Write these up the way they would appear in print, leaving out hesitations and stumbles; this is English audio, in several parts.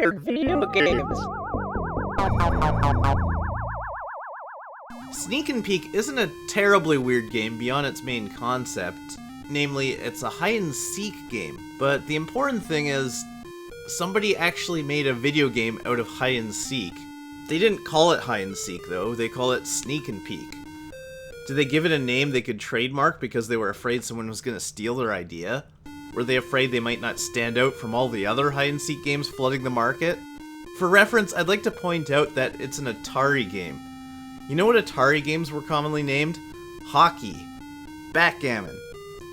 weird video games. Sneak and Peek isn't a terribly weird game beyond its main concept. Namely, it's a hide-and-seek game. But the important thing is, somebody actually made a video game out of hide-and-seek. They didn't call it hide-and-seek, though. They call it Sneak and Peek. Did they give it a name they could trademark because they were afraid someone was going to steal their idea? Were they afraid they might not stand out from all the other hide-and-seek games flooding the market? For reference, I'd like to point out that it's an Atari game. You know what Atari games were commonly named? Hockey, backgammon,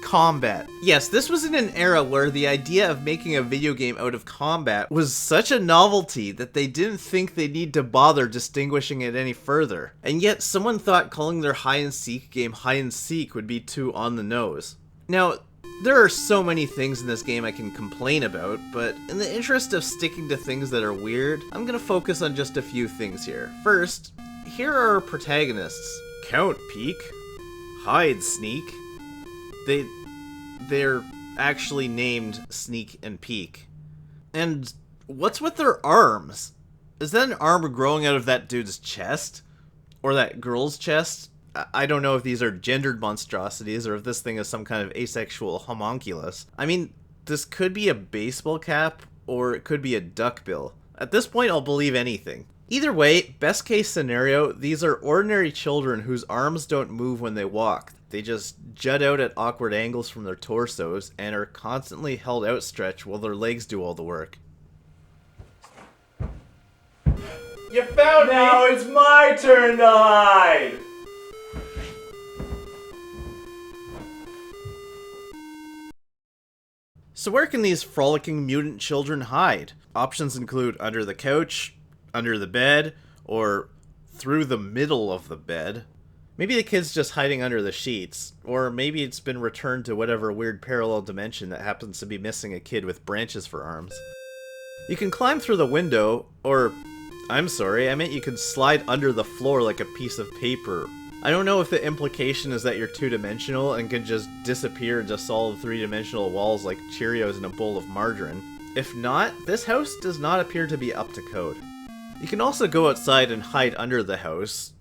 combat. Yes, this was in an era where the idea of making a video game out of combat was such a novelty that they didn't think they need to bother distinguishing it any further. And yet someone thought calling their hide-and-seek game hide-and-seek would be too on the nose. Now, there are so many things in this game I can complain about, but in the interest of sticking to things that are weird, I'm gonna focus on just a few things here. First, here are our protagonists. Count Peek, Hide Sneak. They're actually named Sneak and Peek. And what's with their arms? Is that an arm growing out of that dude's chest? Or that girl's chest? I don't know if these are gendered monstrosities or if this thing is some kind of asexual homunculus. I mean, this could be a baseball cap or it could be a duckbill. At this point, I'll believe anything. Either way, best case scenario, these are ordinary children whose arms don't move when they walk. They just jut out at awkward angles from their torsos and are constantly held outstretched while their legs do all the work. You found me! Now it's my turn to hide! So where can these frolicking mutant children hide? Options include under the couch, under the bed, or through the middle of the bed. Maybe the kid's just hiding under the sheets, or maybe it's been returned to whatever weird parallel dimension that happens to be missing a kid with branches for arms. You can climb through the window, or, I'm sorry, I meant you can slide under the floor like a piece of paper. I don't know if the implication is that you're two-dimensional and can just disappear into solid three-dimensional walls like Cheerios in a bowl of margarine. If not, this house does not appear to be up to code. You can also go outside and hide under the house.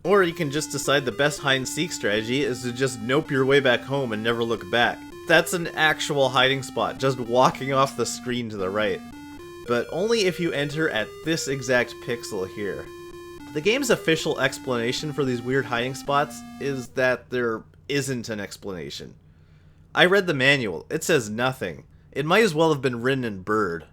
Or you can just decide the best hide-and-seek strategy is to just nope your way back home and never look back. That's an actual hiding spot, just walking off the screen to the right. But only if you enter at this exact pixel here. The game's official explanation for these weird hiding spots is that there isn't an explanation. I read the manual. It says nothing. It might as well have been written in Bird.